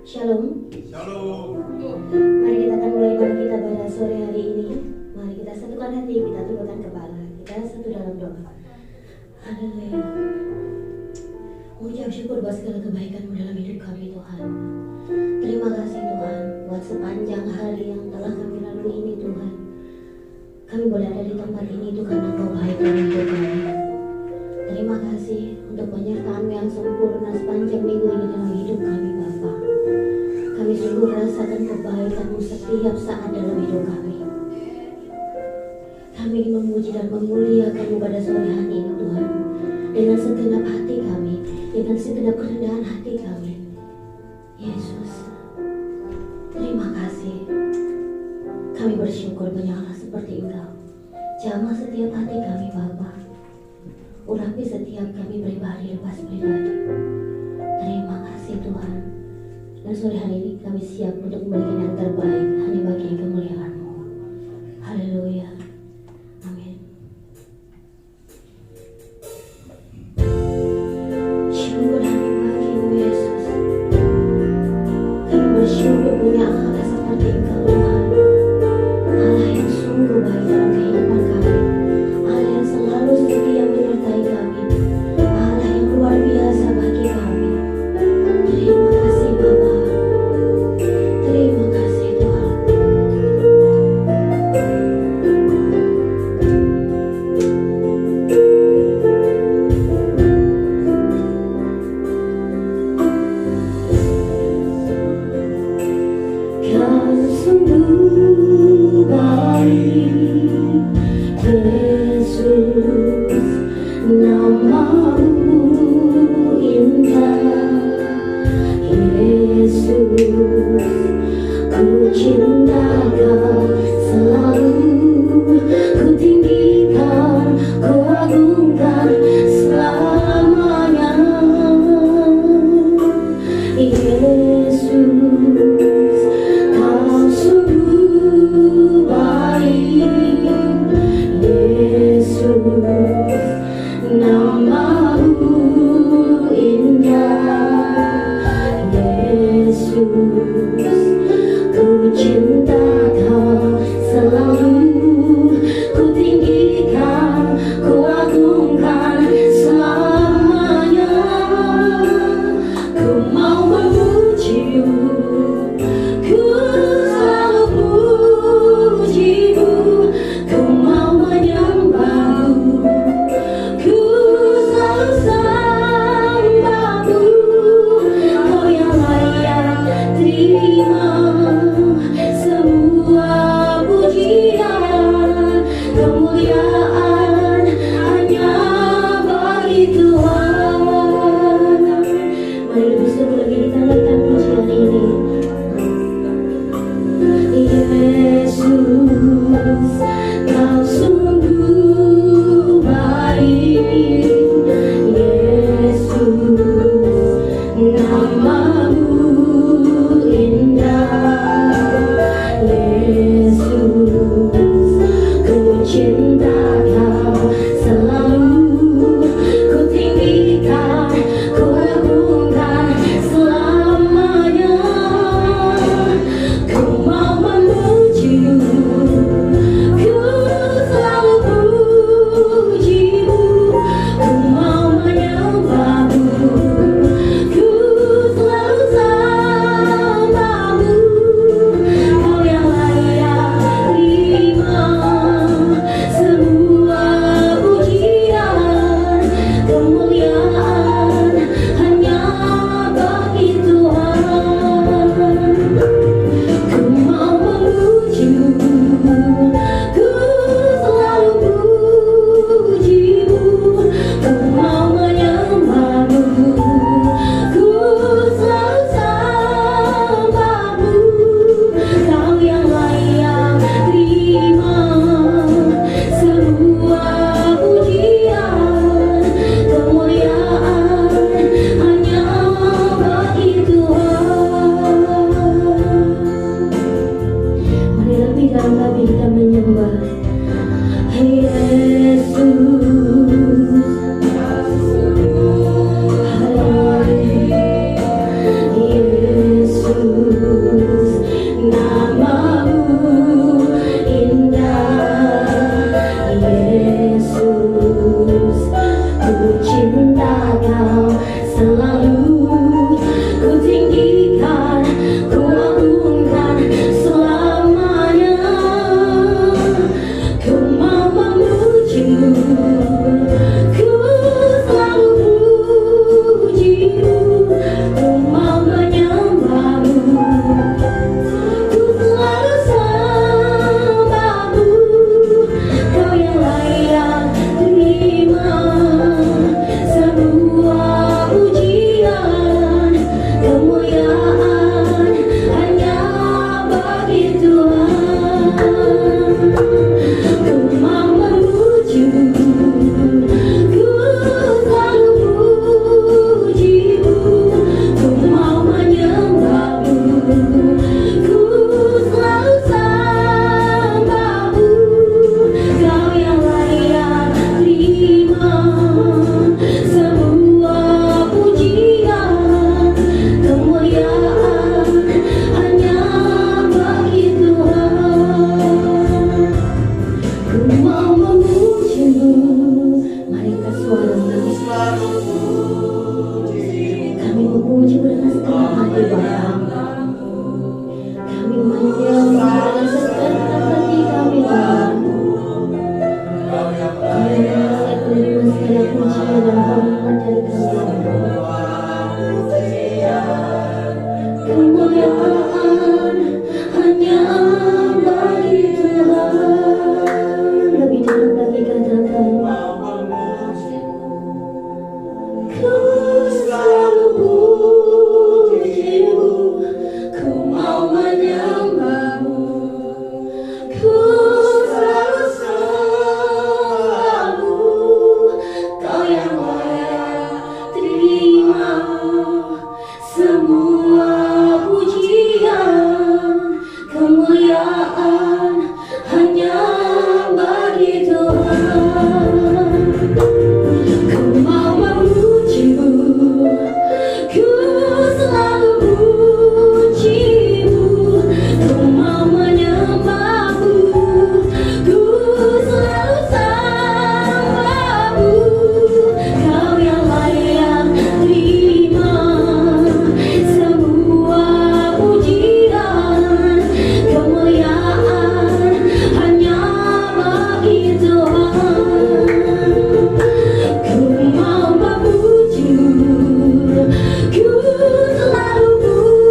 Shalom. Shalom. Mari kita akan mulai ibadah kita pada sore hari ini. Mari kita satukan hati, kita tundukkan kepala. Kita satu dalam doa. Haleluya. Mengucap syukur buat segala kebaikan-Mu dalam hidup kami, Tuhan. Terima kasih Tuhan buat sepanjang hari yang telah kami lalui ini, Tuhan. Kami boleh ada di tempat ini itu karena Engkau baik dalam hidup kami. Terima kasih untuk penyertaan-Mu yang sempurna sepanjang minggu ini dalam hidup kami, Bapa. Kami sungguh rasakan kebaikan-Mu setiap saat dalam hidup kami. Kami memuji dan memuliakan-Mu pada sore hari ini, Tuhan. Dengan segenap hati kami, dengan segenap kerendahan hati kami. Yesus, terima kasih. Kami bersyukur banyak Allah seperti Engkau. Jamah setiap hati kami, Bapa. Urapi setiap kami pribadi lepas pribadi. Terima kasih Tuhan. Dan sore hari ini kami siap untuk memberikan yang terbaik hanya bagi kemuliaan-Mu. Haleluya. Amin. Syukur hanya bagi-Mu Yesus. Kami bersyukur punya Allah seperti Engkau, Tuhan. Allah yang sungguh baik dalam kehidupan kami. Allah yang selalu setia menyertai kami. Allah yang luar biasa bagi kami. Terima kasih Bapa. Terima kasih Tuhan. Kau sungguh baik, Yesus, nama-Mu indah. Yesus, ku cinta Kau selalu, ku tinggikan, ku agungkan selamanya. Yesus, Kau sungguh baik. Yesus, nama-Mu indah. Yesus, ku cinta Kau selalu, ku tinggikan, ku agungkan selamanya. Ku mau memuji-Mu, ku selalu puji-Mu, ku mau menyembah-Mu, ku selalu sembah-Mu. Kau yang layak terima semua pujian, kemuliaan hanya bagi Tuhan. Mari lebih seru lagi kita naikkan pujian ini. Yesus, Kau sungguh baik. Yesus, nama-Mu indah. Yesus, ku cinta Kau selalu, ku tinggikan, ku agungkan selamanya. Ku mau memuji-Mu, ku selalu puji-Mu, ku mau menyembah-Mu, ku selalu memujimu, ku mau menyembahmu, ku selalu sembahmu. Kau yang layak terima semua pujian, kemuliaan hanya bagi Tuhan. Ku mau memujimu, ku selalu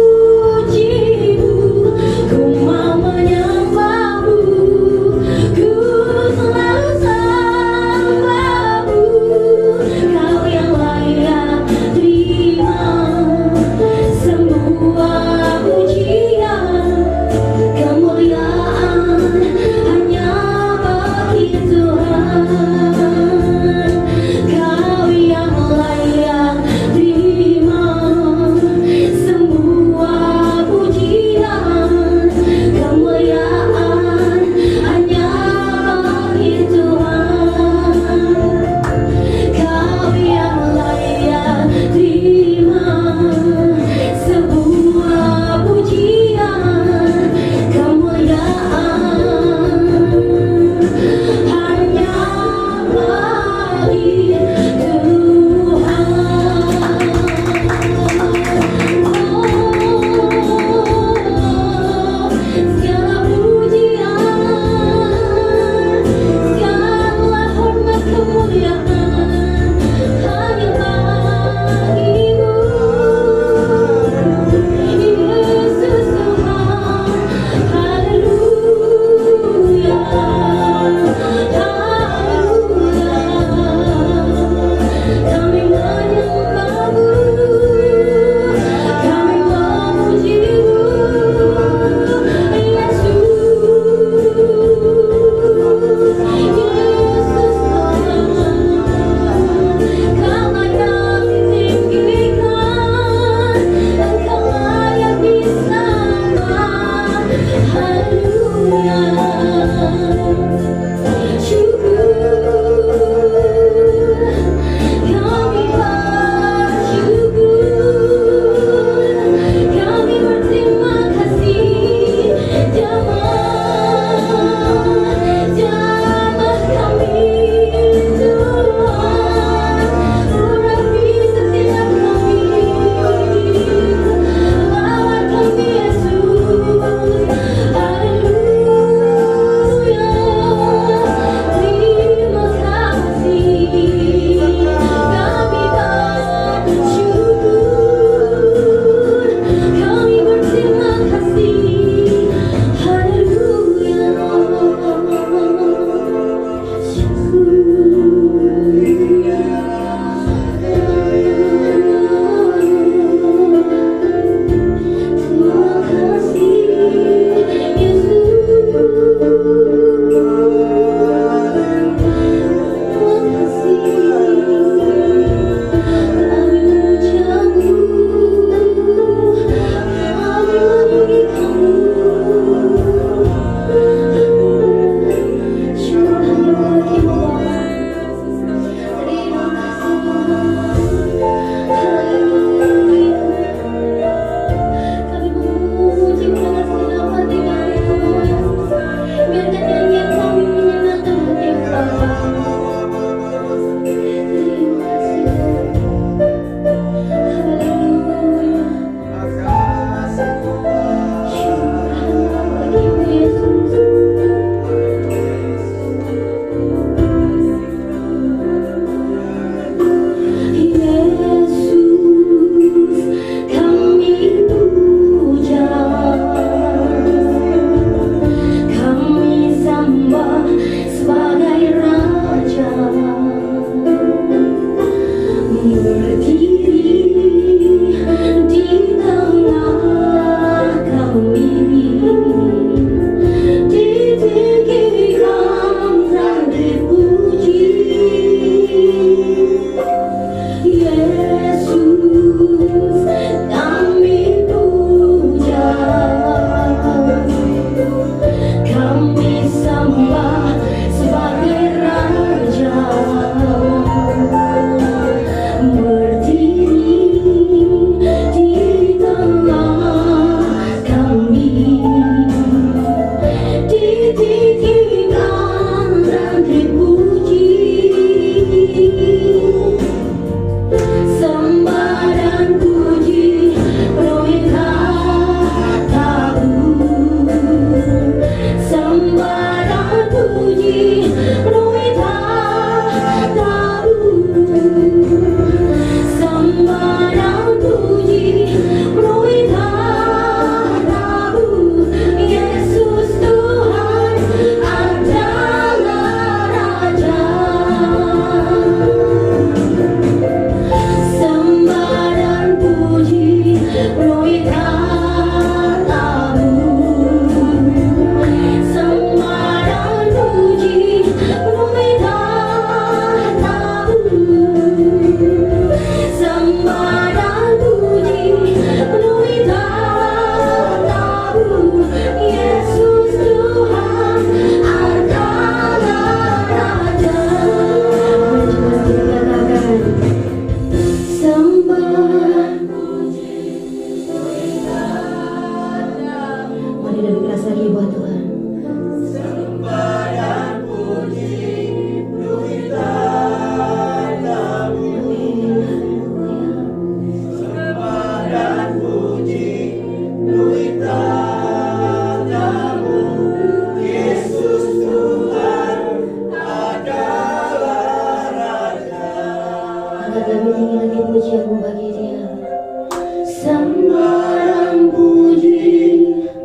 Sembarang puji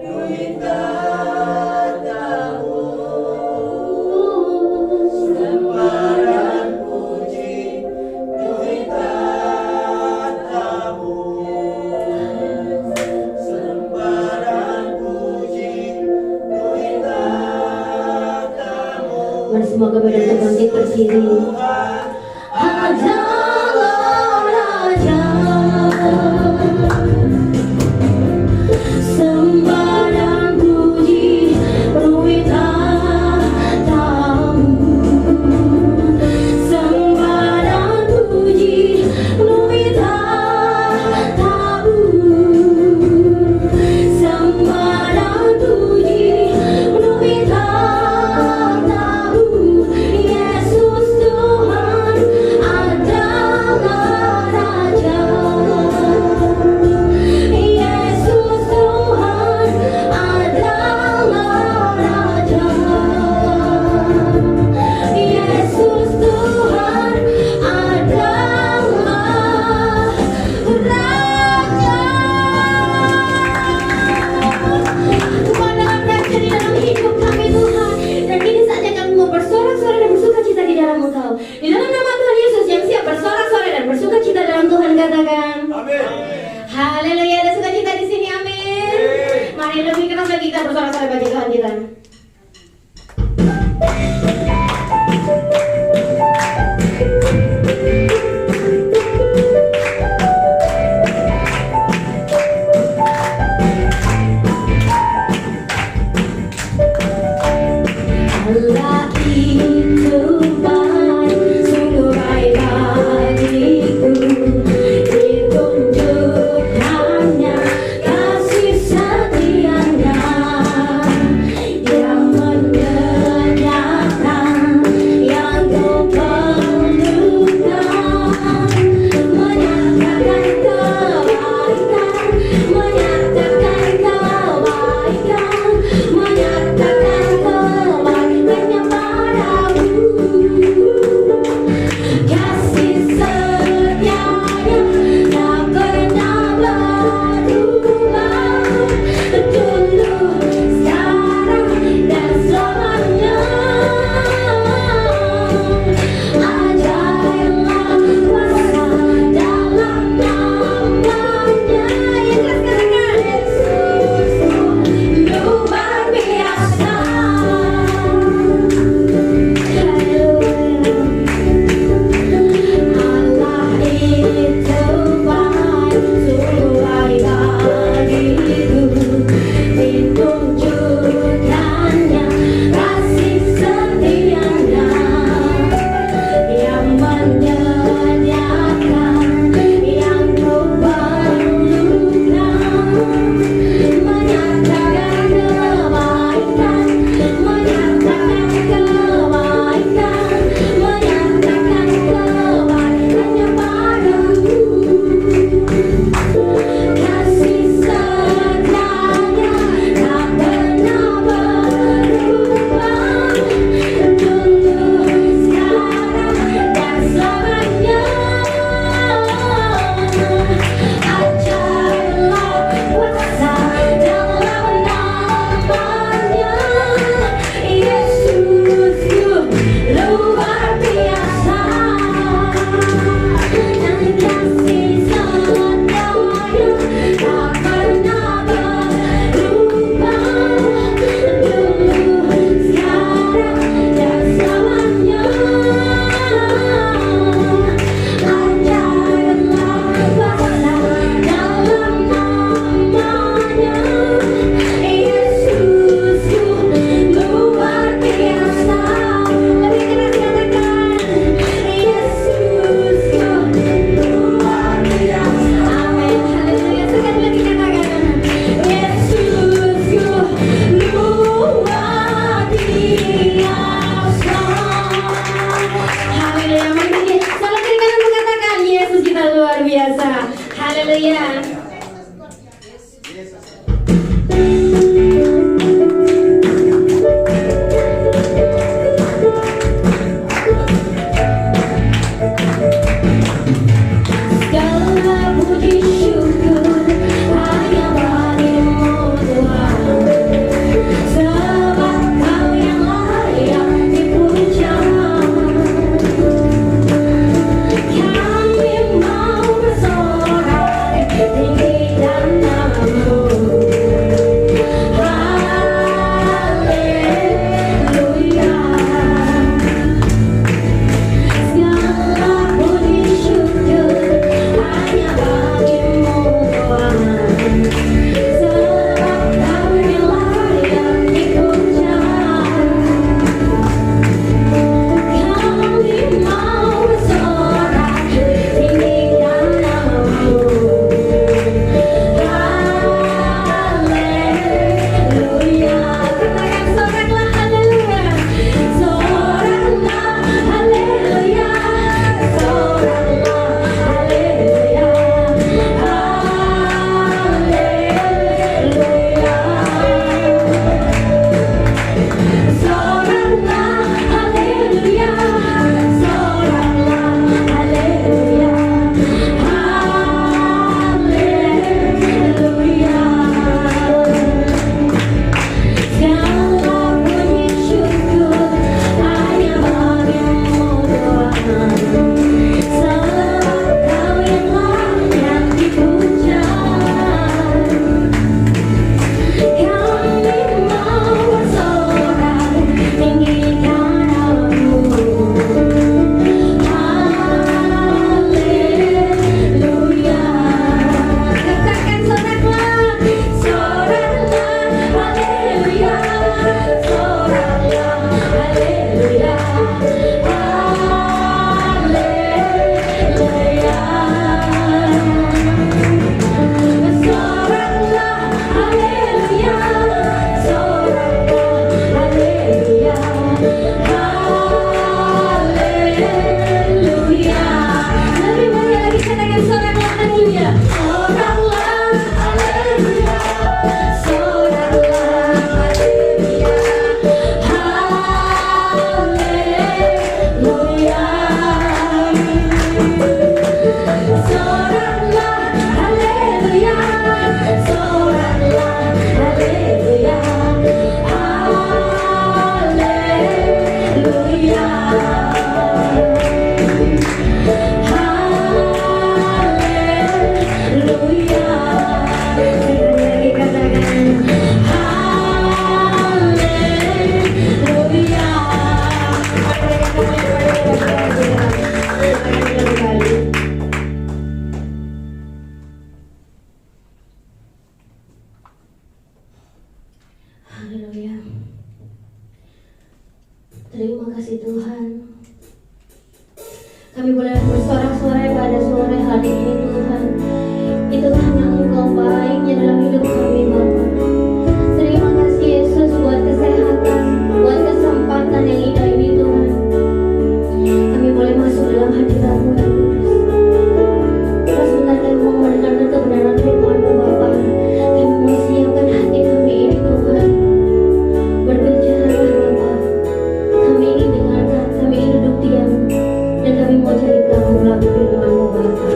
duit katamu, sembarang puji duit katamu, sembarang puji duit katamu. Mari semua kepada terbangkit berdiri. Adalah Raja, sembarang puji duit katamu, sembarang puji duit katamu, sembarang puji duit katamu. Yesus Tuhan adalah Raja, Yesus Tuhan adalah Raja, Yesus Tuhan adalah Raja. Tuhan dalam raja di dalam hidup kami Tuhan, dan kini saatnya kami mau bersorak-sorai dan bersuka cita di dalam Engkau. Di dalam nama Tuhan Yesus yang siap bersorak-sorai dan bersuka cita dalam Tuhan, katakan Amin. haleluya. Ada sukacita di sini, amin. Mari lebih keras lagi kita bersorak-sorai bagi Tuhan kita. Allah itu baik, sungguh baik bagiku. Ditunjukkannya kasih setianya yang menyediakan yang kau perlukan, menyatakan kebaikan, menyatakan kebaikan, menyatakan kebaikannya padamu. Kasih setianya tak pernah berubah, dulu, sekarang, dan selamanya. Ajaiblah kuasa dalam namanya. Yang keras katakan, Yesus luar biasa. Allah itu baik, sungguh baik bagiku. Ditunjukkannya kasih setianya yang menyediakan yang kau perlukan, menyatakan kebaikan, menyatakan kebaikan, menyatakan kebaikannya padamu. Kasih setianya tak pernah berubah, dulu, sekarang, dan selamanya. Ajaiblah kuasa dalam namanya. Yesus luar biasa, dan kasih setianya tak pernah berubah, dulu, sekarang, dan selamanya. Ajaiblah kuasa dalam namanya. Yesus luar biasa. Lebih keras katakan, Yesus luar biasa. Amin. Haleluya. Sekali lagi katakan, Yesus luar biasa. Haleluya. Mari salam kiri kanan mengatakan, Yesus kita luar biasa. Haleluya. Segala puji syukur Terima kasih Tuhan. Kami boleh bersorak-sorai pada sore hari ini Tuhan. Itu karena Engkau baiknya dalam hidup kami Bapa. Terima kasih Yesus buat kesehatan, buat kesempatan yang indah ini Tuhan. Kami boleh masuk dalam hadirat-Mu yang kudus. Terus sebentar kami mau mendengarkan kebenaran firman-Mu Bapa. Kami mau siapkan hati kami ini Tuhan. Berbicara Bapa. Kami ingin dengarkan, kami ingin duduk diam, dan kami mau jadi pelaku-pelaku firman-Mu Bapa.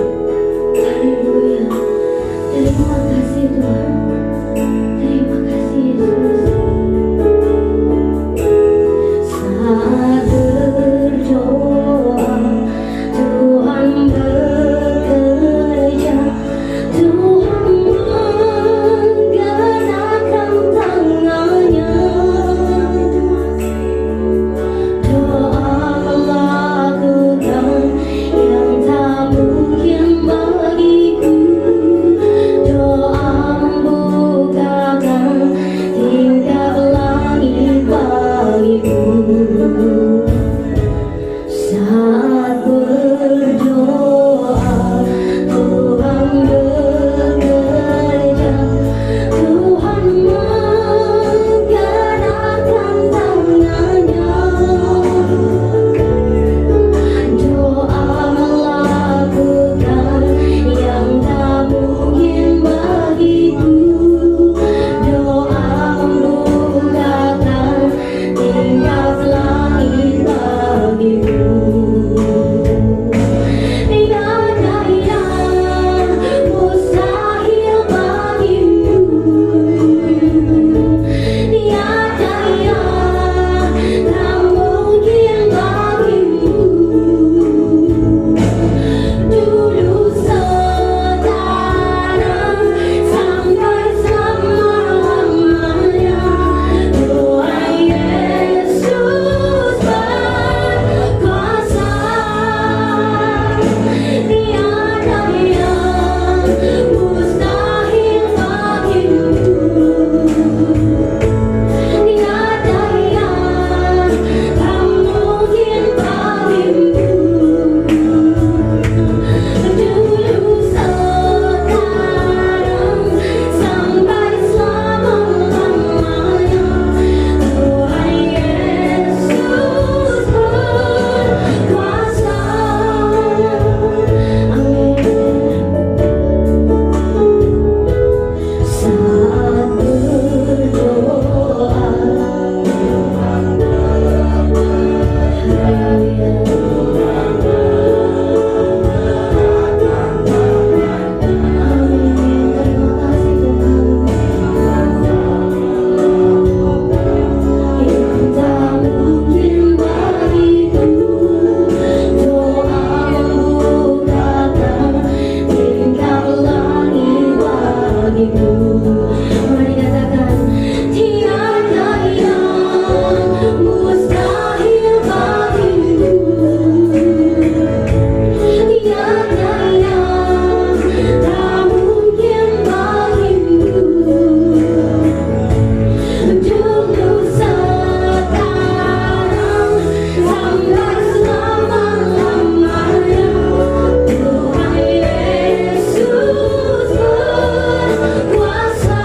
Haleluya. Terima kasih Tuhan. Terima kasih Yesus. Saat berdoa, Tuhan bekerja. Tuhan menggerakkan tangannya. Doa melakukan yang tak mungkin bagiku. Doa membukakan tingkap langit bagiku. Saat berdoa, Tuhan bekerja. Tuhan menggerakkan tangannya. Doa melakukan yang tak mungkin bagiku. Doa membukakan tingkap langit bagiku. Tiada yang mustahil bagimu. Tiada yang tak mungkin bagimu. Dulu sekarang sampai selama-lamanya. Tuhan Yesus berkuasa. Tiada yang mustahil bagimu. Tiada yang tak mungkin bagimu. Dulu sekarang sampai selama-lamanya. Tuhan Yesus berkuasa. Amin. Saat berdoa, mari katakan, tiada yang mustahil bagimu. Tiada yang tak mungkin bagimu. Dulu sekarang sampai selama-lamanya. Tuhan Yesus berkuasa.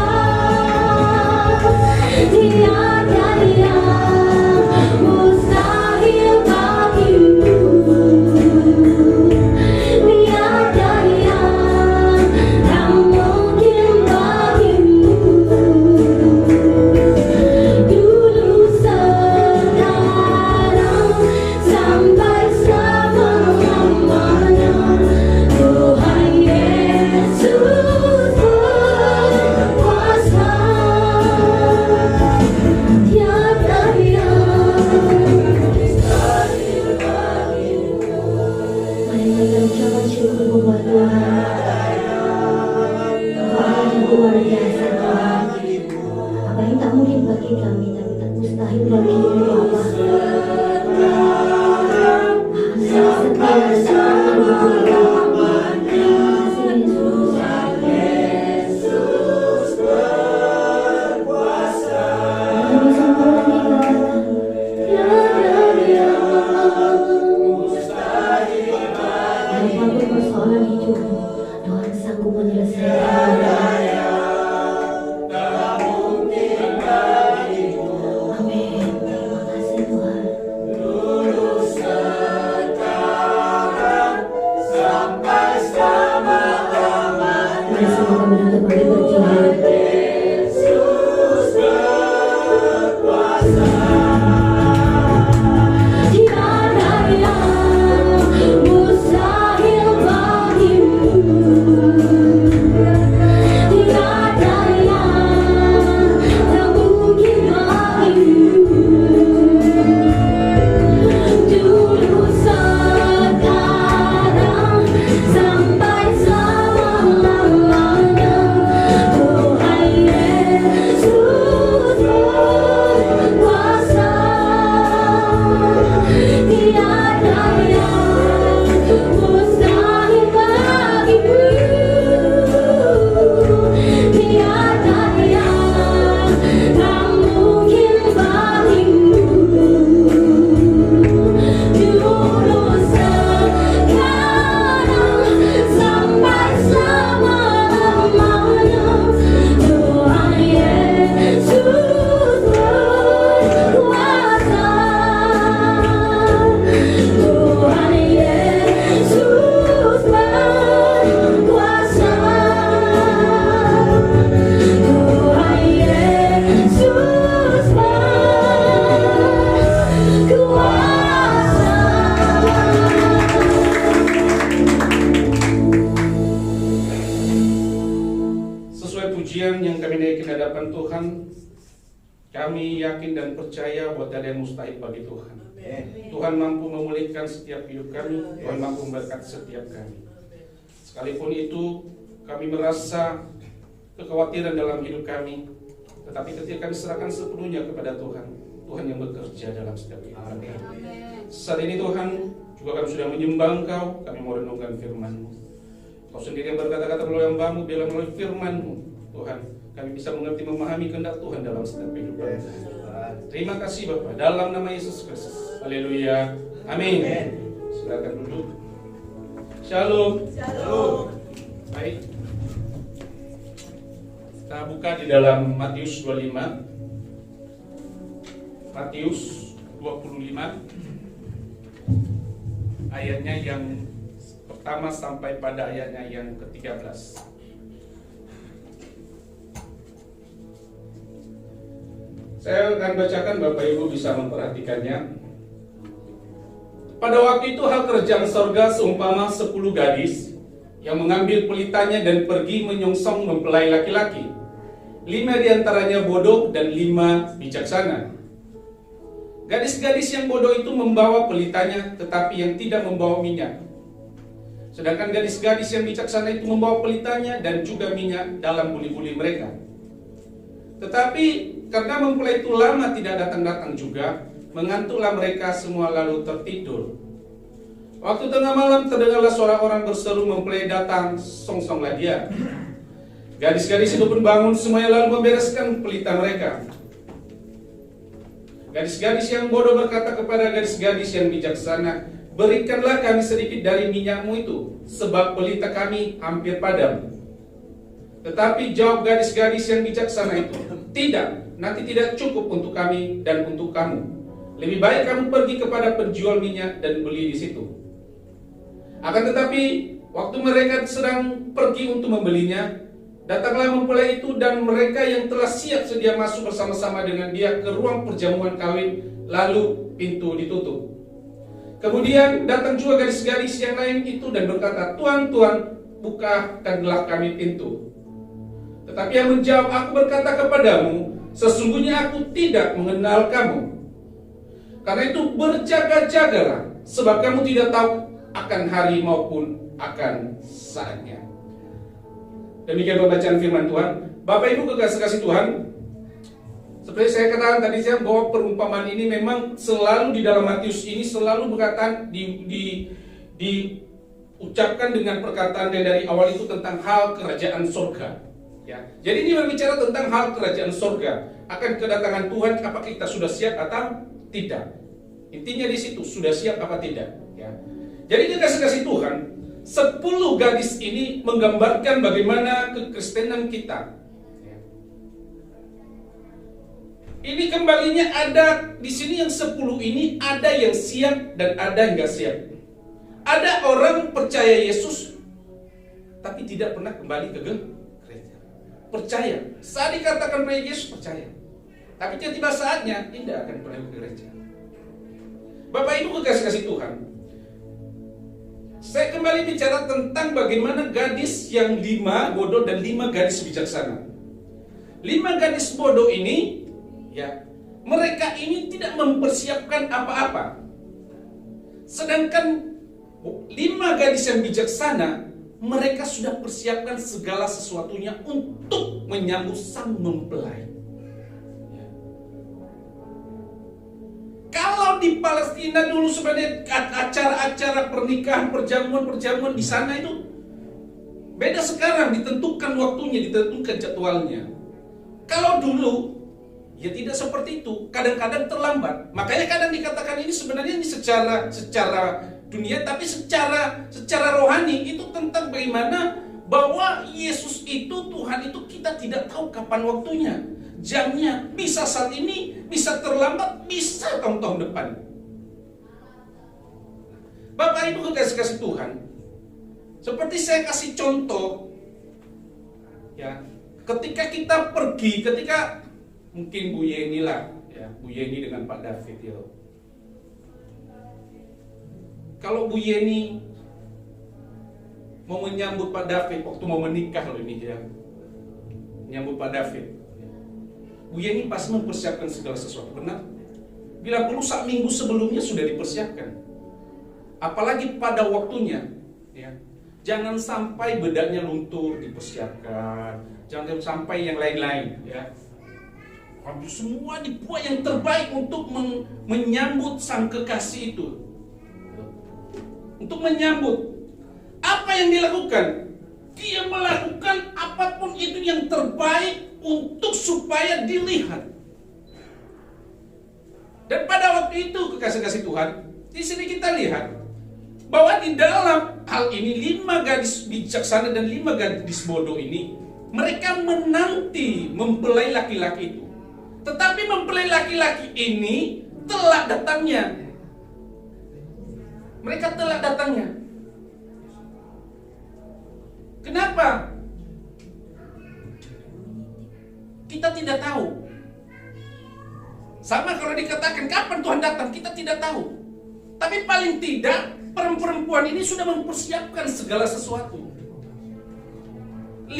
puja pujian yang kami naikkan hadapan Tuhan, kami yakin dan percaya bahwa tiada yang mustahil bagi Tuhan. Tuhan mampu memulihkan setiap hidup kami, Tuhan mampu memberkati setiap kami. Sekalipun itu kami merasa kekhawatiran dalam hidup kami, tetapi ketika kami serahkan sepenuhnya kepada Tuhan, Tuhan yang bekerja dalam setiap hidup kami. Saat ini Tuhan, juga kami sudah menyembah Engkau, kami mau renungkan firman-Mu. Kau sendiri yang berkata-kata melalui hamba-Mu, biarlah melalui firman-Mu, Tuhan, kami bisa mengerti, memahami kehendak Tuhan dalam setiap hidup kami. Terima kasih Bapa, dalam nama Yesus Kristus. Haleluya. Amin. Silakan duduk. Shalom. Shalom. Baik. Kita buka di dalam Matius 25. Matius 25. Ayatnya yang pertama sampai pada ayatnya yang ke-13. Saya akan bacakan, Bapak Ibu bisa memperhatikannya. Pada waktu itu hal kerajaan sorga seumpama 10 gadis yang mengambil pelitanya dan pergi menyongsong mempelai laki-laki. 5 diantaranya bodoh dan 5 bijaksana. Gadis-gadis yang bodoh itu membawa pelitanya, tetapi yang tidak membawa minyak. Sedangkan gadis-gadis yang bijaksana itu membawa pelitanya dan juga minyak dalam buli-buli mereka. Tetapi karena mempelai itu lama tidak datang-datang juga, mengantuklah mereka semua lalu tertidur. Waktu tengah malam terdengarlah suara orang berseru, mempelai datang, songsonglah dia. Gadis-gadis itu pun bangun semuanya lalu membereskan pelita mereka. Gadis-gadis yang bodoh berkata kepada gadis-gadis yang bijaksana, berikanlah kami sedikit dari minyakmu itu, sebab pelita kami hampir padam. Tetapi jawab gadis-gadis yang bijaksana itu, tidak, nanti tidak cukup untuk kami dan untuk kamu. Lebih baik kamu pergi kepada penjual minyak dan beli di situ. Akan tetapi, waktu mereka sedang pergi untuk membelinya, datanglah mempelai itu dan mereka yang telah siap sedia masuk bersama-sama dengan dia ke ruang perjamuan kawin, lalu pintu ditutup. Kemudian datang juga gadis-gadis yang lain itu dan berkata, Tuan, Tuan, bukakanlah kami pintu. Tetapi yang menjawab, aku berkata kepadamu, sesungguhnya aku tidak mengenal kamu. Karena itu berjaga-jagalah, sebab kamu tidak tahu akan hari maupun akan saatnya. Demikian pembacaan firman Tuhan. Bapak Ibu kekasih Tuhan, seperti saya katakan tadi bahwa perumpamaan ini memang selalu di dalam Matius ini selalu berkata diucapkan dengan perkataan yang dari awal itu tentang hal kerajaan surga. Ya. Jadi ini berbicara tentang hal kerajaan surga, akan kedatangan Tuhan, apakah kita sudah siap atau tidak. Intinya di situ, sudah siap apa tidak. Ya. Jadi kekasih Tuhan, 10 gadis ini menggambarkan bagaimana kekristenan kita. Ya. Ini kembalinya ada di sini yang 10 ini ada yang siap dan ada yang nggak siap. Ada orang percaya Yesus, tapi tidak pernah kembali ke gereja. Percaya, saat dikatakan percaya Yesus percaya, tapi tiba-tiba saatnya tidak akan pernah ke gereja. Bapak Ibu kekasih Tuhan, saya kembali bicara tentang bagaimana gadis yang 5 bodoh dan 5 gadis bijaksana. 5 gadis bodoh ini, ya, mereka ini tidak mempersiapkan apa-apa. Sedangkan 5 gadis yang bijaksana, mereka sudah persiapkan segala sesuatunya untuk menyambut sang mempelai. Ya. Kalau di Palestina dulu sebenarnya acara-acara pernikahan, perjamuan-perjamuan di sana itu beda sekarang, ditentukan waktunya, ditentukan jadwalnya. Kalau dulu ya tidak seperti itu, kadang-kadang terlambat. Makanya kadang dikatakan ini sebenarnya ini secara dunia, tapi secara rohani itu tentang bagaimana bahwa Yesus itu, Tuhan itu, kita tidak tahu kapan waktunya, jamnya, bisa saat ini, bisa terlambat, bisa tahun-tahun depan. Bapak Ibu kekasih Tuhan, seperti saya kasih contoh, ya, ketika kita pergi, ketika mungkin Bu Yeni lah, ya, Bu Yeni dengan Pak David, ya. Kalau Bu Yeni mau menyambut Pak David waktu mau menikah loh ini ya. menyambut Pak David. Bu Yeni pasti mempersiapkan segala sesuatu, benar? Bila perlu sak minggu sebelumnya sudah dipersiapkan. Apalagi pada waktunya, ya. Jangan sampai bedanya luntur dipersiapkan, jangan sampai yang lain-lain, ya. Semua dibuat yang terbaik untuk menyambut sang kekasih itu. Untuk menyambut. Apa yang dilakukan? Dia melakukan apapun itu yang terbaik untuk supaya dilihat. Dan pada waktu itu kekasih-kasih Tuhan, di sini kita lihat bahwa di dalam hal ini 5 gadis bijaksana dan 5 gadis bodoh ini, mereka menanti mempelai laki-laki itu. Tetapi mempelai laki-laki ini telat datangnya. Mereka telat datangnya. Kenapa? Kita tidak tahu. Sama kalau dikatakan kapan Tuhan datang, kita tidak tahu. Tapi paling tidak perempuan ini sudah mempersiapkan segala sesuatu. 5,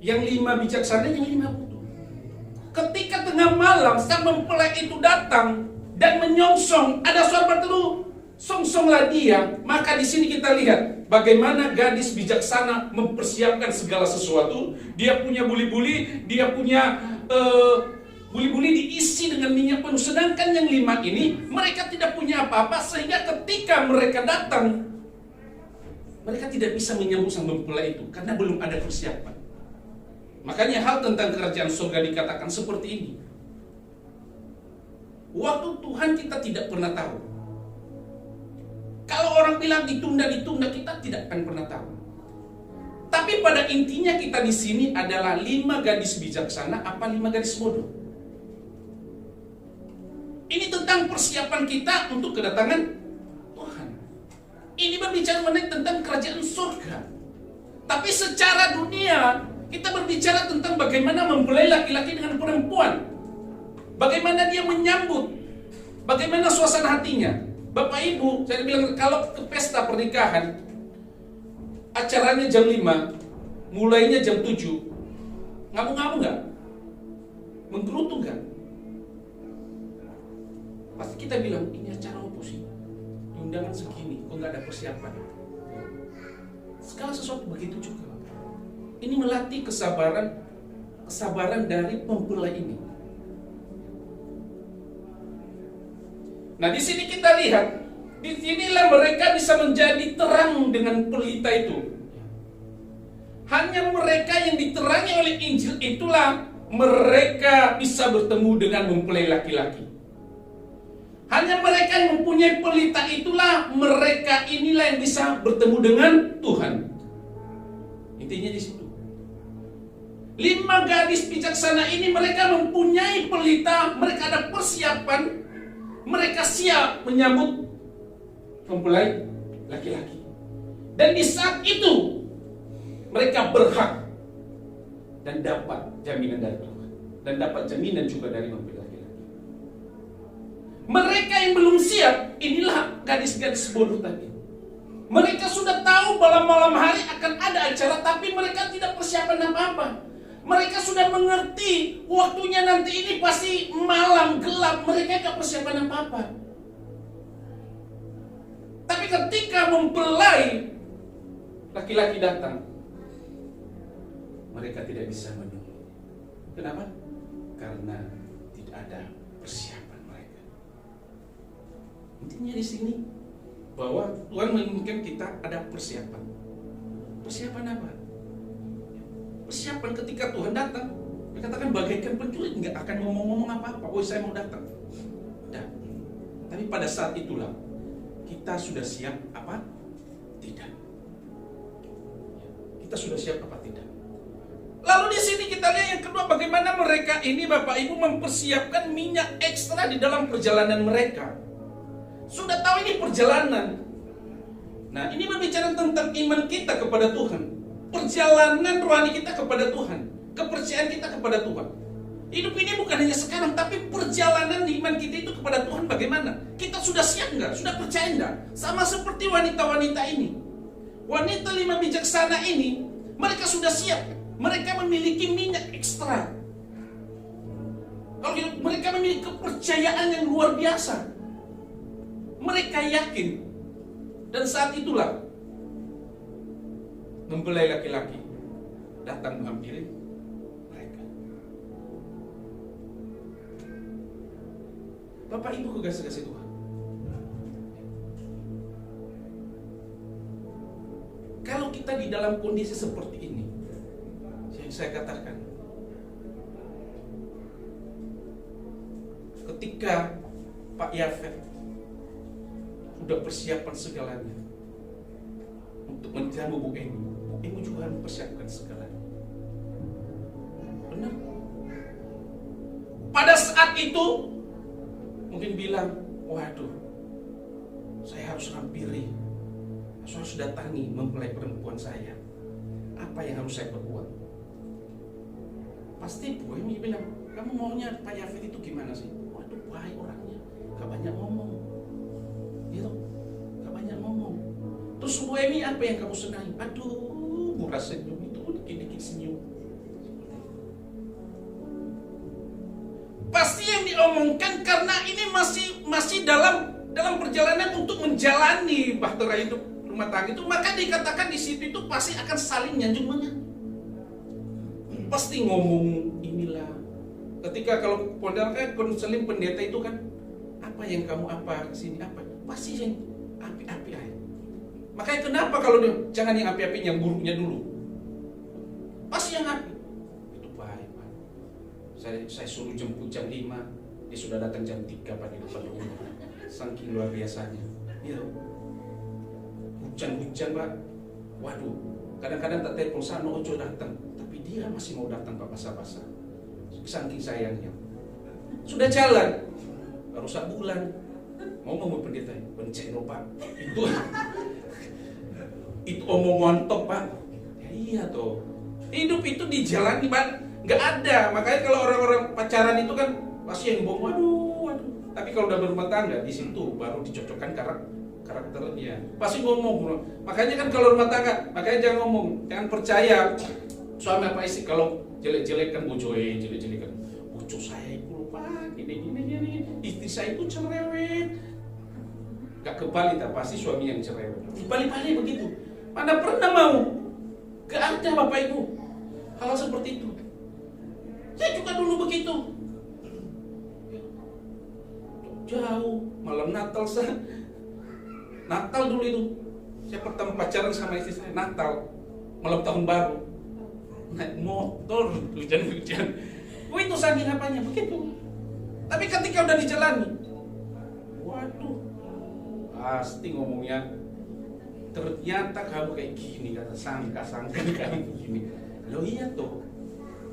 yang 5 bijaksana, yang 5 bodoh. Ketika tengah malam sang mempelai itu datang dan menyongsong, ada suara berteru, songsonglah dia. Maka di sini kita lihat bagaimana gadis bijaksana mempersiapkan segala sesuatu. Dia punya buli-buli, dia punya buli-buli diisi dengan minyak penuh. Sedangkan yang 5 ini mereka tidak punya apa-apa, sehingga ketika mereka datang, mereka tidak bisa menyambut sang mempelai itu karena belum ada persiapan. Makanya hal tentang kerajaan surga dikatakan seperti ini. Waktu Tuhan kita tidak pernah tahu. Kalau orang bilang ditunda, kita tidak akan pernah tahu. Tapi pada intinya kita di sini adalah 5 gadis bijaksana, apa 5 gadis bodoh. Ini tentang persiapan kita untuk kedatangan Tuhan. Ini berbicara mengenai tentang kerajaan surga. Tapi secara dunia, kita berbicara tentang bagaimana mempelai laki-laki dengan perempuan. Bagaimana dia menyambut. Bagaimana suasana hatinya. Bapak Ibu, saya bilang kalau ke pesta pernikahan, acaranya jam 5, mulainya jam 7. Ngamu-ngamu nggak? Menggerutu nggak? Pasti kita bilang, ini acara apa sih? Undangan segini, kok nggak ada persiapan? Segala sesuatu begitu juga. Ini melatih kesabaran dari mempelai ini. Nah, di sini kita lihat, di sinilah mereka bisa menjadi terang dengan pelita itu. Hanya mereka yang diterangi oleh Injil itulah mereka bisa bertemu dengan mempelai laki-laki. Hanya mereka yang mempunyai pelita itulah mereka inilah yang bisa bertemu dengan Tuhan. Intinya di situ. 5 gadis bijaksana ini mereka mempunyai pelita, mereka ada persiapan, mereka siap menyambut mempelai laki-laki. Dan di saat itu mereka berhak dan dapat jaminan dari Tuhan, dan dapat jaminan juga dari mempelai laki-laki. Mereka yang belum siap, inilah gadis-gadis bodoh tadi. Mereka sudah tahu malam hari akan ada acara, tapi mereka tidak persiapan apa-apa. Mereka sudah mengerti waktunya nanti ini pasti malam gelap. Mereka tidak persiapan apa-apa. Tapi ketika mempelai laki-laki datang, mereka tidak bisa menunggu. Kenapa? Karena tidak ada persiapan mereka. Intinya di sini bahwa Tuhan menginginkan kita ada persiapan. Persiapan apa? Persiapan ketika Tuhan datang. Dia katakan bagaikan penculik, nggak akan ngomong-ngomong apa-apa. Oh, saya mau datang. Tidak. Tapi pada saat itulah kita sudah siap apa? Tidak. Kita sudah siap apa tidak? Lalu di sini kita lihat yang kedua, bagaimana mereka ini Bapak Ibu mempersiapkan minyak ekstra di dalam perjalanan mereka. Sudah tahu ini perjalanan. Nah, ini berbicara tentang iman kita kepada Tuhan. Perjalanan rohani kita kepada Tuhan. Kepercayaan kita kepada Tuhan. Hidup ini bukan hanya sekarang, tapi perjalanan iman kita itu kepada Tuhan bagaimana? Kita sudah siap enggak? Sudah percaya enggak? Sama seperti wanita-wanita ini. Wanita 5 bijaksana ini Mereka sudah siap. Mereka memiliki minyak ekstra. Kalau mereka memiliki kepercayaan yang luar biasa. Mereka yakin. Dan saat itulah mempelai laki-laki datang menghampiri mereka. Bapak Ibu kekasih-kasih Tuhan, kalau kita di dalam kondisi seperti ini, yang saya katakan, ketika Pak Yafet sudah persiapan segalanya untuk menjamu Bu Emi juga mempersiapkan segalanya. Benar? Pada saat itu mungkin bilang, waduh, saya harus hampiri, saya harus datangi mempelai perempuan saya. Apa yang harus saya perbuat? Pasti Bu Emi bilang, kamu maunya Pak Yafet itu gimana sih? Waduh, baik orangnya, gak banyak ngomong, gitu, gak banyak ngomong. Terus Bu Emi apa yang kamu senangi? Aduh, murah senyum itu, dikit-dikit senyum. Pasti yang diomongkan karena ini masih dalam perjalanan untuk menjalani bahtera hidup rumah tangga itu, maka dikatakan di situ itu pasti akan saling nyanjung menyanjung. Pasti ngomong inilah. Ketika kalau konseling pendeta itu kan, apa yang kamu apa kesini apa, pasti yang api-api aja. Makanya kenapa kalau dia jangan yang api-api, yang buruknya dulu. Pasti yang api. Itu baik Pak. Saya suruh jemput jam 5, dia sudah datang jam 3 Pak di depan rumah. Saking luar biasanya. Iya. Hujan-hujan Pak. Waduh, kadang-kadang tak telepon sana Ojo datang, tapi dia masih mau datang Pak basah-basah. Saking sayangnya. Sudah jalan, baru sebulan. Ngomong pendeta, benceno Pak. Itu omongan top Pak. Ya iya toh. Hidup itu dijalani Pak, nggak ada. Makanya kalau orang-orang pacaran itu kan pasti yang bohong, waduh. Tapi kalau udah berumah tangga, di situ baru dicocokkan karakternya. Pasti ngomong. Makanya kan kalau rumah tangga, makanya jangan ngomong, jangan percaya suami apa istri kalau jelek-jelekan bojoe, jelek-jelekan bojo saya itu lupa, gini. Istri saya itu cerewet. Gak kebalik, tak pasti suami yang cerewet. Dibalik-balik begitu. Mana pernah mau? Gak ada Bapak Ibu hal seperti itu. Saya juga dulu begitu. Jauh, malam Natal Natal dulu itu. Saya pertama pacaran sama istri saya, Natal, malam tahun baru. Naik motor, hujan-hujan. Itu saking apanya, begitu. Tapi ketika udah dijalani, waduh, pasti ngomongnya, ternyata kamu kayak gini, kata sangka kamu begini. Loh iya toh,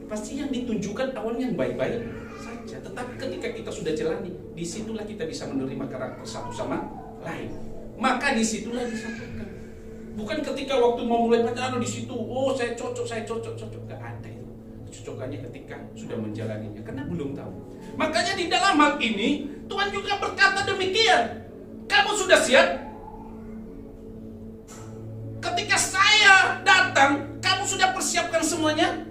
pasti yang ditunjukkan awalnya yang baik-baik saja. Tetapi ketika kita sudah jalani, disitulah kita bisa menerima karakter satu sama lain. Maka disitulah disatukan. Bukan ketika waktu mau mulai pacaran di situ, oh saya cocok, gak ada itu. Kecocokannya ketika sudah menjalaninya, karena belum tahu. Makanya di dalam hal ini Tuhan juga berkata demikian. Kamu sudah siap? Ketika saya datang, kamu sudah persiapkan semuanya?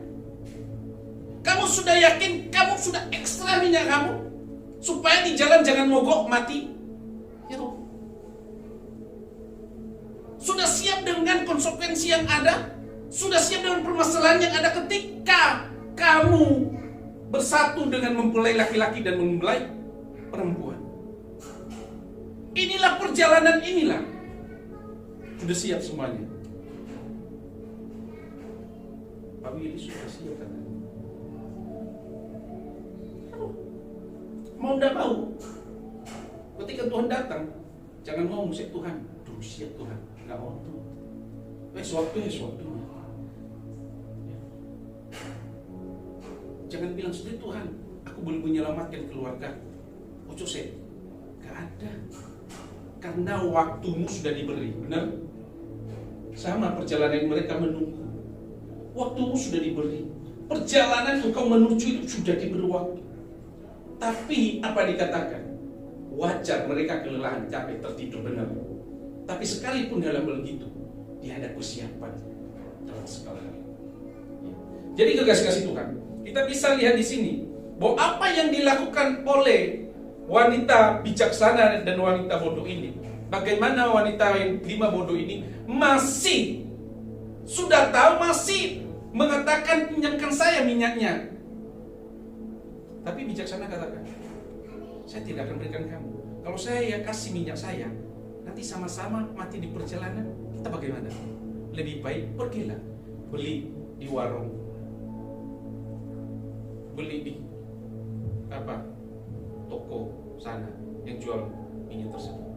Kamu sudah yakin? Kamu sudah ekstra minyak kamu? Supaya di jalan jangan mogok mati? Ya toh? Sudah siap dengan konsekuensi yang ada? Sudah siap dengan permasalahan yang ada ketika kamu bersatu dengan mempelai laki-laki dan mempelai perempuan? Inilah perjalanan inilah. Sudah siap semuanya. Pak Willy sudah siap kan? Mau tidak mau, ketika Tuhan datang, jangan ngomong sih Tuhan, duh siap Tuhan, nggak mau tuh. Sewaktunya. Jangan bilang sendiri Tuhan, aku belum menyelamatkan keluarga. Ojo sih, nggak ada. Karena waktumu sudah diberi, benar? Sama perjalanan mereka menunggu. Waktumu sudah diberi. Perjalanan engkau menuju itu sudah diberi waktu. Tapi apa dikatakan? Wajar mereka kelelahan, capek, tertidur, benar. Tapi sekalipun dalam begitu, dia ada persiapan dalam segala hal. Jadi kasih Tuhan, kita bisa lihat di sini bahwa apa yang dilakukan oleh wanita bijaksana dan wanita bodoh ini, bagaimana wanita yang 5 bodoh ini masih sudah tahu, masih mengatakan pinjamkan saya minyaknya. Tapi bijaksana katakan, saya tidak akan berikan kamu. Kalau saya kasih minyak saya, nanti sama-sama mati di perjalanan, kita bagaimana? Lebih baik pergilah, beli di warung, beli di toko sana yang jual minyak tersebut.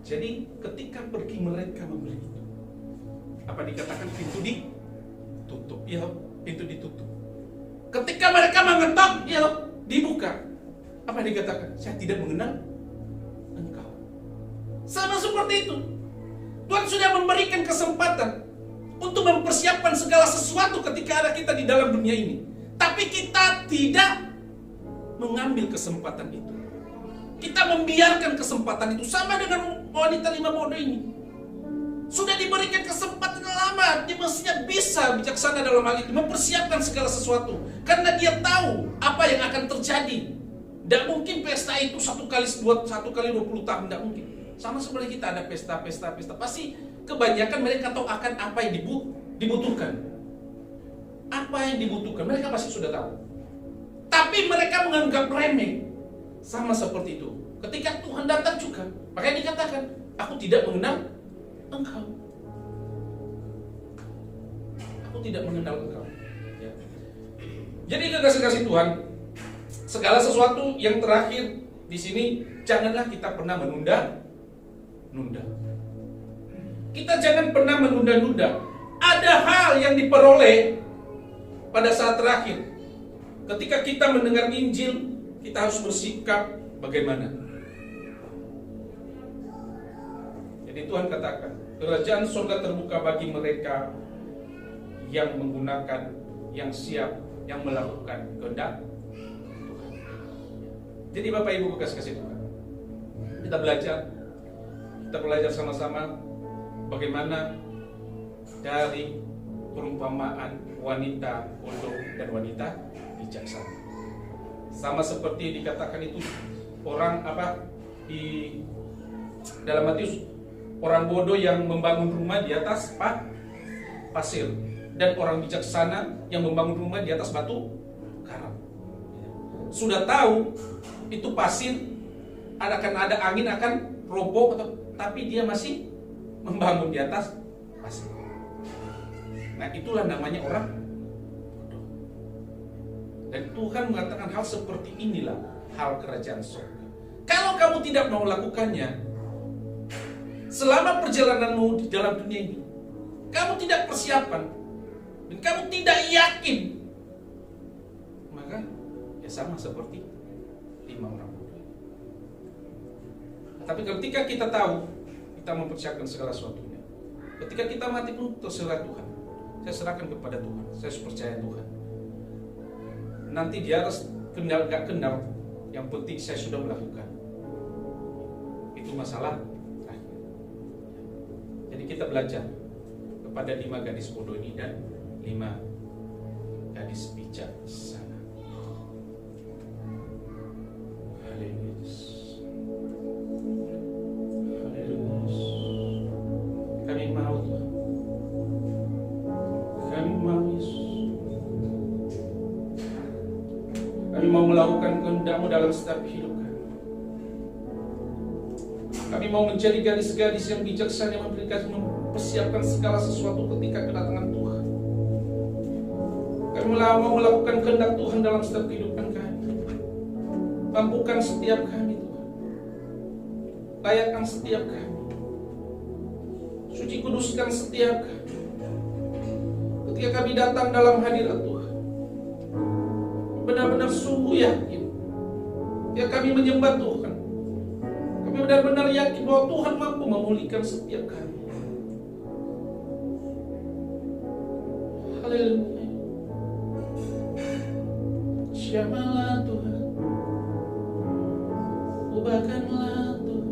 Jadi ketika pergi mereka membeli itu, apa dikatakan? Pintu ditutup, ya, pintu ditutup. Ketika mereka mengetok, ya, dibuka. Apa dikatakan? Saya tidak mengenal engkau. Sama seperti itu. Tuhan sudah memberikan kesempatan untuk mempersiapkan segala sesuatu ketika ada kita di dalam dunia ini. Tapi kita tidak mengambil kesempatan itu. Kita membiarkan kesempatan itu. Sama dengan wanita 5 bodoh ini. Sudah diberikan kesempatan lama, dia mestinya bisa bijaksana dalam hal itu, mempersiapkan segala sesuatu. Karena dia tahu apa yang akan terjadi. Tidak mungkin pesta itu 1 kali 20 tahun, tidak mungkin. Sama seperti kita ada pesta. Pasti kebanyakan mereka tahu akan apa yang dibutuhkan. Apa yang dibutuhkan, mereka pasti sudah tahu. Tapi mereka menganggap remeh. Sama seperti itu. Ketika Tuhan datang juga, makanya dikatakan, aku tidak mengenal engkau. Aku tidak mengenal engkau. Ya. Jadi kasih Tuhan, segala sesuatu yang terakhir di sini, janganlah kita pernah menunda. Kita jangan pernah menunda-nunda. Ada hal yang diperoleh pada saat terakhir. Ketika kita mendengar Injil, kita harus bersikap bagaimana? Jadi Tuhan katakan, kerajaan surga terbuka bagi mereka yang menggunakan, yang siap, yang melakukan kehendak Tuhan. Jadi Bapak Ibu kasih Tuhan, kita belajar sama-sama bagaimana dari perumpamaan wanita bodoh dan wanita bijaksana. Sama seperti dikatakan itu orang di dalam Matius, orang bodoh yang membangun rumah di atas pasir, dan orang bijaksana yang membangun rumah di atas batu karang. Sudah tahu itu pasir, akan ada angin, akan roboh, tapi dia masih membangun di atas pasir. Nah, itulah namanya orang bodoh. Dan Tuhan mengatakan hal seperti inilah hal kerajaan surga. Kalau kamu tidak mau melakukannya, selama perjalananmu di dalam dunia ini, kamu tidak persiapan dan kamu tidak yakin, maka ya sama seperti 5 orang bodoh. Tapi ketika kita tahu, kita mempersiapkan segala sesuatunya. Ketika kita mati pun terserah Tuhan. Saya serahkan kepada Tuhan. Saya percaya Tuhan. Nanti di atas kenal gak kenal, yang penting saya sudah melakukan. Itu masalah terakhir. Jadi kita belajar kepada 5 gadis bodoh ini dan 5 gadis bijaksana. Haleluya. Kami mau Tuhan. Kami mau Yesus. Kami mau melakukan kehendak-Mu dalam setiap hidup kami. Kami mau menjadi gadis-gadis yang bijaksana, yang mempersiapkan segala sesuatu ketika kedatangan Tuhan. Kami mau melakukan kehendak Tuhan dalam setiap kehidupan kami. Mampukan setiap kami Tuhan. Layakkan setiap kami. Suci kuduskan setiap kami. Ketika kami datang dalam hadirat Tuhan, benar-benar sungguh yakin, ya kami menyembah Tuhan. Kami benar-benar yakin bahwa Tuhan mampu memulihkan setiap kami. Haleluya. Syamalah Tuhan, ubahkanlah Tuhan.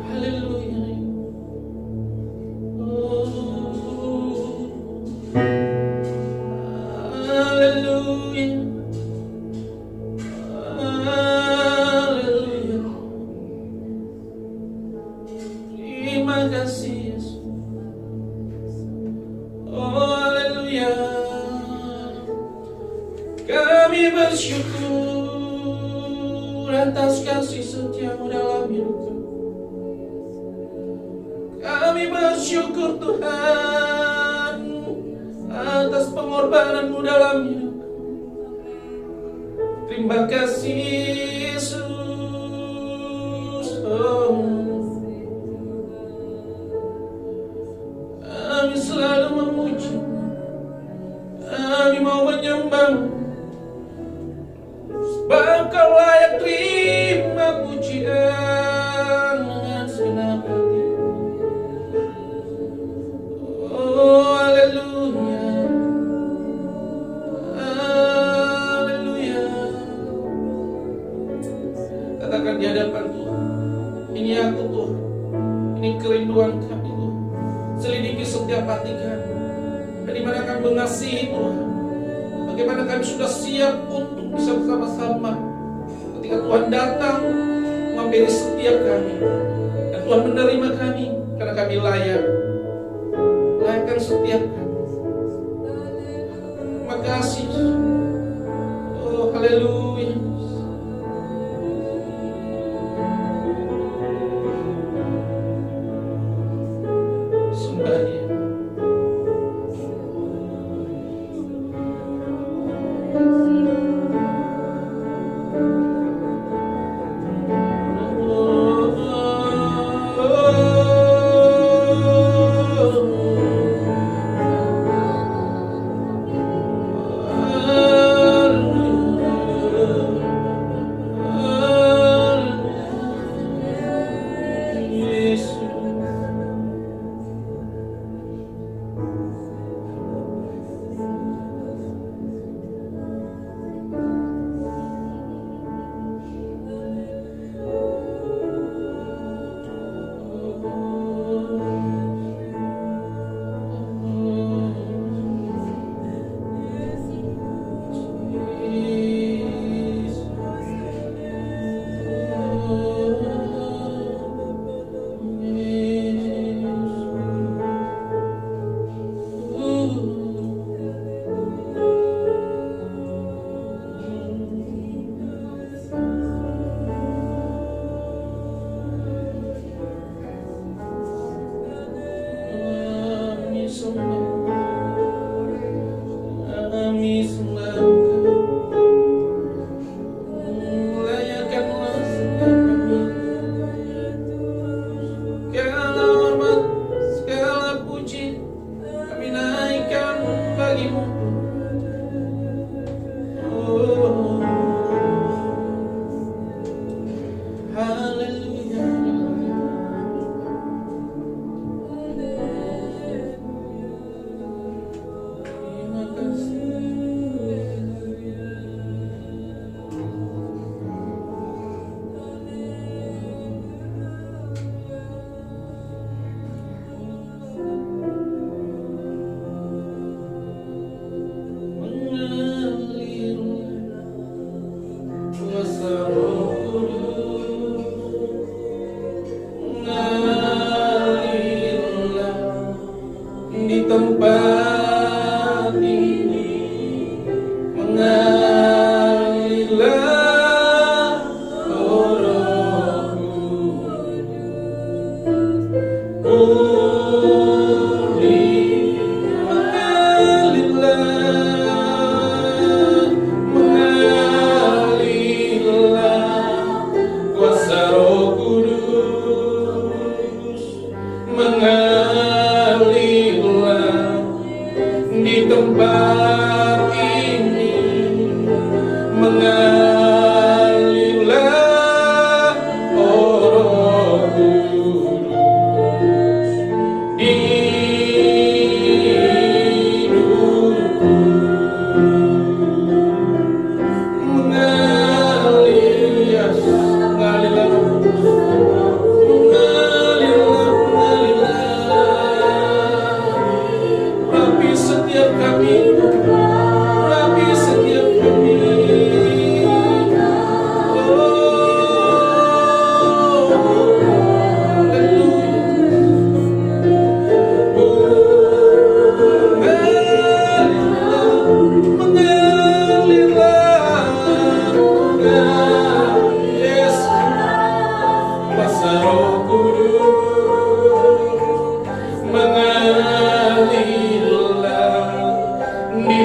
Haleluya. Oh bersyukur atas kasih setia-Mu dalam hidup kami. Kami bersyukur Tuhan atas pengorbanan-Mu dalam hidup kami. Terima kasih Yesus. Kami selalu memuji, kami mau menyembah-Mu, sebab Kau layak terima pujian dengan segenap hati. Oh haleluya, haleluya. Katakan di hadapan Tuhan, ini aku Tuhan, ini kerinduan kami Tuhan. Selidiki setiap hati kami, di mana kami mengasihi Tuhan, bagaimana kami sudah siap untuk bisa bersama-sama ketika Tuhan datang menghampiri setiap kami, dan Tuhan menerima kami karena kami layakkan setiap kami. Terima kasih. Oh haleluya. Sembah Dia.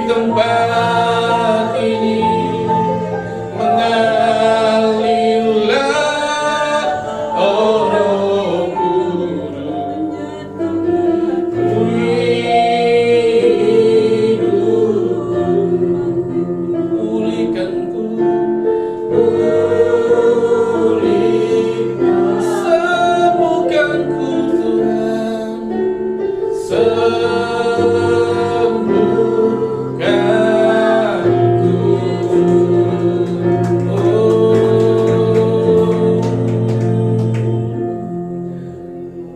tempat ini mengalirlah Roh Kudus, pulihkanku, sembuhkanku Tuhan, sembuhkanku.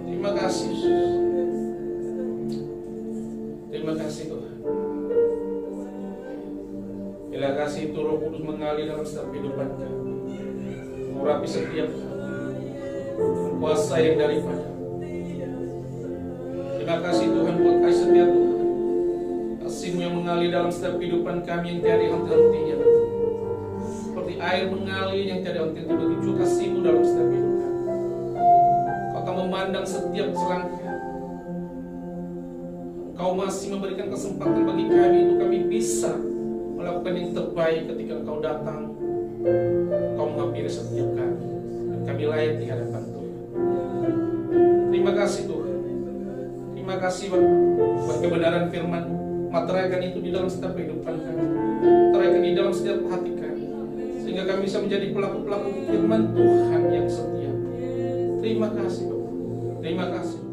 Terima kasih Yesus. Terima kasih Tuhan. Bila kasih itu Roh Kudus mengalir dalam setiap kehidupan kami, mengurapi setiap kami, dengan kuasa yang daripada. Terima kasih Tuhan buat kasih setia Tuhan, kasih-Mu yang mengalir dalam setiap kehidupan kami yang tiada henti-hentinya, seperti air mengalir yang tiada henti-henti. Begitu kasih-Mu dalam setiap kehidupan. Kau tak memandang setiap selangkah. Kau masih memberikan kesempatan bagi kami untuk kami bisa melakukan yang terbaik ketika Engkau datang. Kau menghampiri setiap kami dan kami layak di hadapan Tuhan. Terima kasih Tuhan. Terima kasih Bapak buat kebenaran firman. Materaikan itu di dalam setiap kehidupan kami, materaikan di dalam setiap hati kami, sehingga kami bisa menjadi pelaku-pelaku firman Tuhan yang setia. Terima kasih Bapak. Terima kasih.